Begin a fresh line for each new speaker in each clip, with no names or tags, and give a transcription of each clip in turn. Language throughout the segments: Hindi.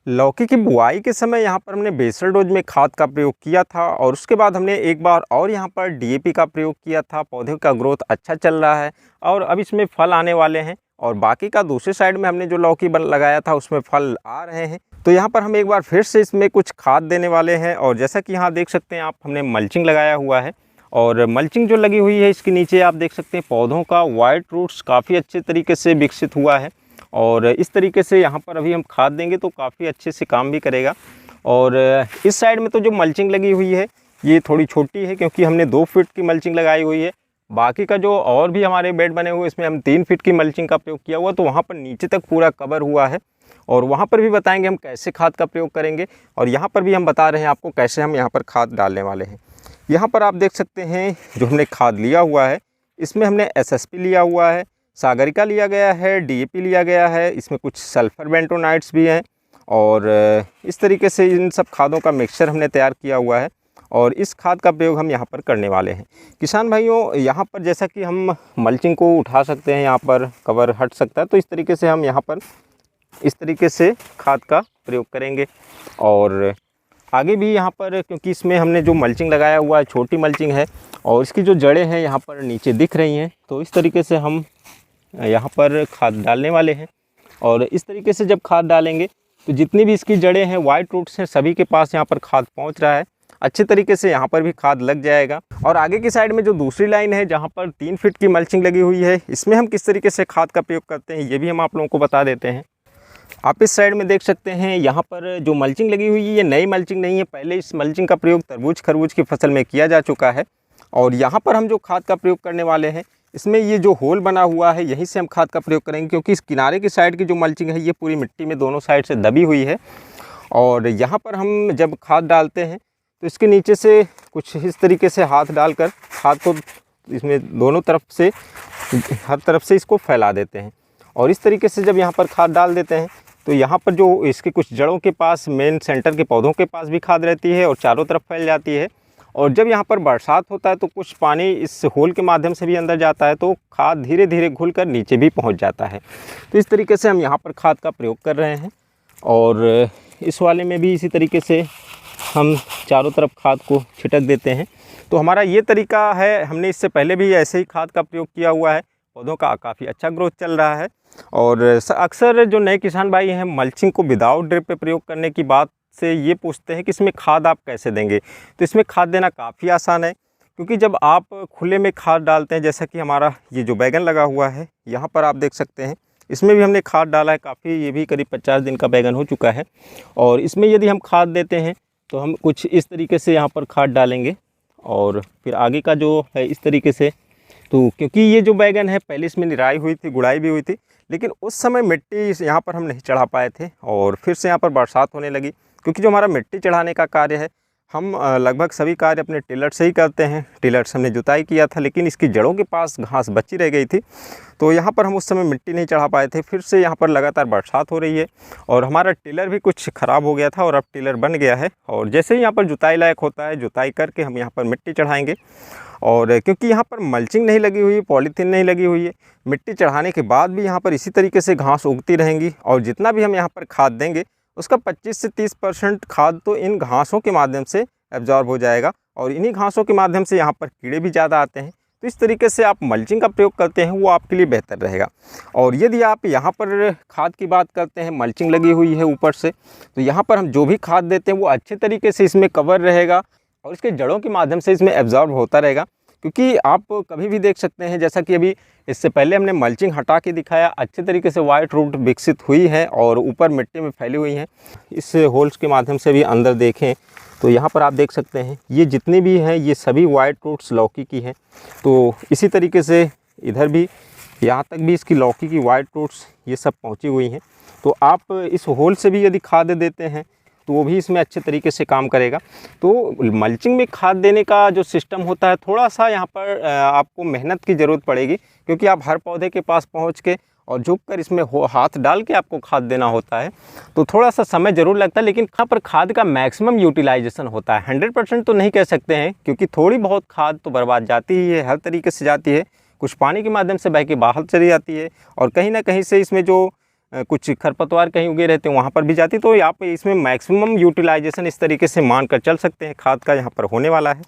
लौकी की बुआई के समय यहाँ पर हमने बेसल डोज में खाद का प्रयोग किया था और उसके बाद हमने एक बार और यहाँ पर डीएपी का प्रयोग किया था। पौधे का ग्रोथ अच्छा चल रहा है और अब इसमें फल आने वाले हैं और बाकी का दूसरे साइड में हमने जो लौकी लगाया था उसमें फल आ रहे हैं। तो यहाँ पर हम एक बार फिर से इसमें कुछ खाद देने वाले हैं और जैसा कि यहाँ देख सकते हैं आप, हमने मल्चिंग लगाया हुआ है और मल्चिंग जो लगी हुई है इसके नीचे आप देख सकते हैं पौधों का वाइट रूट्स काफ़ी अच्छे तरीके से विकसित हुआ है और इस तरीके से यहाँ पर अभी हम खाद देंगे तो काफ़ी अच्छे से काम भी करेगा। और इस साइड में तो जो मल्चिंग लगी हुई है ये थोड़ी छोटी है क्योंकि हमने 2 फीट की मल्चिंग लगाई हुई है। बाकी का जो और भी हमारे बेड बने हुए इसमें हम 3 फीट की मल्चिंग का प्रयोग किया हुआ, तो वहाँ पर नीचे तक पूरा कवर हुआ है और वहाँ पर भी बताएंगे हम कैसे खाद का प्रयोग करेंगे और यहाँ पर भी हम बता रहे हैं आपको कैसे हम यहाँ पर खाद डालने वाले हैं। यहाँ पर आप देख सकते हैं जो हमने खाद लिया हुआ है इसमें हमने एसएसपी लिया हुआ है, सागरिका लिया गया है, डीएपी लिया गया है, इसमें कुछ सल्फर बेंटोनाइट्स भी हैं और इस तरीके से इन सब खादों का मिक्सचर हमने तैयार किया हुआ है और इस खाद का प्रयोग हम यहाँ पर करने वाले हैं। किसान भाइयों, यहाँ पर जैसा कि हम मल्चिंग को उठा सकते हैं, यहाँ पर कवर हट सकता है, तो इस तरीके से हम यहाँ पर इस तरीके से खाद का प्रयोग करेंगे। और आगे भी यहाँ पर क्योंकि इसमें हमने जो मल्चिंग लगाया हुआ है छोटी मल्चिंग है और इसकी जो जड़ें हैं यहाँ पर नीचे दिख रही हैं, तो इस तरीके से हम यहाँ पर खाद डालने वाले हैं। और इस तरीके से जब खाद डालेंगे तो जितनी भी इसकी जड़ें हैं, वाइट रूट्स हैं, सभी के पास यहाँ पर खाद पहुँच रहा है, अच्छे तरीके से यहाँ पर भी खाद लग जाएगा। और आगे की साइड में जो दूसरी लाइन है जहाँ पर 3 फीट की मल्चिंग लगी हुई है, इसमें हम किस तरीके से खाद का प्रयोग करते हैं ये भी हम आप लोगों को बता देते हैं। आप इस साइड में देख सकते हैं यहाँ पर जो मल्चिंग लगी हुई है ये नई मल्चिंग नहीं है, पहले इस मल्चिंग का प्रयोग तरबूज खरबूज की फसल में किया जा चुका है। और यहाँ पर हम जो खाद का प्रयोग करने वाले हैं इसमें ये जो होल बना हुआ है यहीं से हम खाद का प्रयोग करेंगे, क्योंकि इस किनारे की साइड की जो मल्चिंग है ये पूरी मिट्टी में दोनों साइड से दबी हुई है। और यहाँ पर हम जब खाद डालते हैं तो इसके नीचे से कुछ इस तरीके से हाथ डालकर खाद को इसमें दोनों तरफ से, हर तरफ से इसको फैला देते हैं। और इस तरीके से जब यहाँ पर खाद डाल देते हैं तो यहाँ पर जो इसके कुछ जड़ों के पास, मेन सेंटर के पौधों के पास भी खाद रहती है और चारों तरफ फैल जाती है। और जब यहाँ पर बरसात होता है तो कुछ पानी इस होल के माध्यम से भी अंदर जाता है, तो खाद धीरे धीरे घुलकर नीचे भी पहुँच जाता है। तो इस तरीके से हम यहाँ पर खाद का प्रयोग कर रहे हैं और इस वाले में भी इसी तरीके से हम चारों तरफ खाद को छिटक देते हैं। तो हमारा ये तरीका है, हमने इससे पहले भी ऐसे ही खाद का प्रयोग किया हुआ है, पौधों का काफ़ी अच्छा ग्रोथ चल रहा है। और अक्सर जो नए किसान भाई हैं मल्चिंग को विदाउट ड्रिप पे प्रयोग करने की बात से ये पूछते हैं कि इसमें खाद आप कैसे देंगे। तो इसमें खाद देना काफ़ी आसान है, क्योंकि जब आप खुले में खाद डालते हैं, जैसा कि हमारा ये जो बैगन लगा हुआ है यहाँ पर आप देख सकते हैं, इसमें भी हमने खाद डाला है काफ़ी, ये भी करीब 50 दिन का बैगन हो चुका है। और इसमें यदि हम खाद देते हैं तो हम कुछ इस तरीके से यहाँ पर खाद डालेंगे और फिर आगे का जो है इस तरीके से। तो क्योंकि ये जो बैगन है पहले इसमें निराई हुई थी, गुड़ाई भी हुई थी, लेकिन उस समय मिट्टी यहाँ पर हम नहीं चढ़ा पाए थे और फिर से यहाँ पर बरसात होने लगी। क्योंकि जो हमारा मिट्टी चढ़ाने का कार्य है हम लगभग सभी कार्य अपने टिलर से ही करते हैं। टिलर से हमने जुताई किया था, लेकिन इसकी जड़ों के पास घास बची रह गई थी, तो यहाँ पर हम उस समय मिट्टी नहीं चढ़ा पाए थे। फिर से यहाँ पर लगातार बरसात हो रही है और हमारा टिलर भी कुछ ख़राब हो गया था और अब टिलर बन गया है। और जैसे ही यहाँ पर जुताई लायक होता है, जुताई करके हम यहाँ पर मिट्टी चढ़ाएँगे। और क्योंकि यहाँ पर मल्चिंग नहीं लगी हुई है, पॉलीथीन नहीं लगी हुई है, मिट्टी चढ़ाने के बाद भी यहाँ पर इसी तरीके से घास उगती रहेंगी और जितना भी हम यहाँ पर खाद देंगे उसका 25 से 30% खाद तो इन घासों के माध्यम से एब्जॉर्ब हो जाएगा और इन्हीं घासों के माध्यम से यहाँ पर कीड़े भी ज़्यादा आते हैं। तो इस तरीके से आप मल्चिंग का प्रयोग करते हैं वो आपके लिए बेहतर रहेगा। और यदि आप यहाँ पर खाद की बात करते हैं, मल्चिंग लगी हुई है ऊपर से, तो यहाँ पर हम जो भी खाद देते हैं वो अच्छे तरीके से इसमें कवर रहेगा और इसके जड़ों के माध्यम से इसमें एब्जॉर्ब होता रहेगा। क्योंकि आप कभी भी देख सकते हैं, जैसा कि अभी इससे पहले हमने मल्चिंग हटा के दिखाया, अच्छे तरीके से वाइट रूट विकसित हुई है और ऊपर मिट्टी में फैली हुई हैं। इस होल्स के माध्यम से भी अंदर देखें तो यहाँ पर आप देख सकते हैं ये जितनी भी हैं ये सभी वाइट रूट्स लौकी की हैं। तो इसी तरीके से इधर भी, यहाँ तक भी इसकी लौकी की वाइट रूट्स ये सब पहुँची हुई हैं। तो आप इस होल से भी यदि खाद देते हैं तो वो भी इसमें अच्छे तरीके से काम करेगा। तो मल्चिंग में खाद देने का जो सिस्टम होता है, थोड़ा सा यहाँ पर आपको मेहनत की ज़रूरत पड़ेगी, क्योंकि आप हर पौधे के पास पहुँच के और झुक कर इसमें हाथ डाल के आपको खाद देना होता है। तो थोड़ा सा समय ज़रूर लगता है, लेकिन यहाँ पर खाद का मैक्सिमम यूटिलाइजेशन होता है। 100% तो नहीं कह सकते हैं, क्योंकि थोड़ी बहुत खाद तो बर्बाद जाती ही है, हर तरीके से जाती है। कुछ पानी के माध्यम से बह के बाहर चली जाती है और कहीं ना कहीं से इसमें जो कुछ खरपतवार कहीं उगे रहते हैं वहाँ पर भी जाती है। तो आप इसमें मैक्सिमम यूटिलाइजेशन इस तरीके से मान कर चल सकते हैं खाद का यहाँ पर होने वाला है।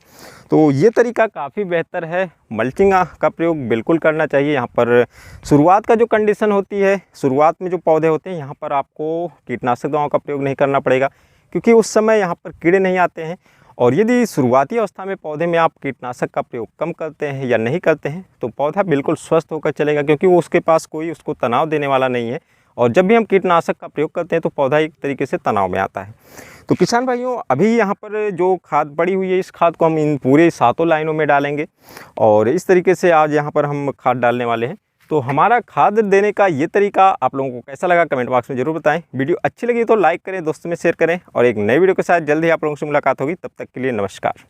तो ये तरीका काफ़ी बेहतर है, मल्चिंग का प्रयोग बिल्कुल करना चाहिए। यहाँ पर शुरुआत का जो कंडीशन होती है, शुरुआत में जो पौधे होते हैं यहाँ पर आपको कीटनाशक दवाओं का प्रयोग नहीं करना पड़ेगा, क्योंकि उस समय यहाँ पर कीड़े नहीं आते हैं। और यदि शुरुआती अवस्था में पौधे में आप कीटनाशक का प्रयोग कम करते हैं या नहीं करते हैं तो पौधा बिल्कुल स्वस्थ होकर चलेगा, क्योंकि वो उसके पास कोई उसको तनाव देने वाला नहीं है। और जब भी हम कीटनाशक का प्रयोग करते हैं तो पौधा एक तरीके से तनाव में आता है। तो किसान भाइयों, अभी यहाँ पर जो खाद पड़ी हुई है इस खाद को हम इन पूरे 7 लाइनों में डालेंगे और इस तरीके से आज यहाँ पर हम खाद डालने वाले हैं। तो हमारा खाद देने का ये तरीका आप लोगों को कैसा लगा कमेंट बॉक्स में ज़रूर बताएं। वीडियो अच्छी लगी तो लाइक करें, दोस्तों में शेयर करें और एक नई वीडियो के साथ जल्द ही आप लोगों से मुलाकात होगी। तब तक के लिए नमस्कार।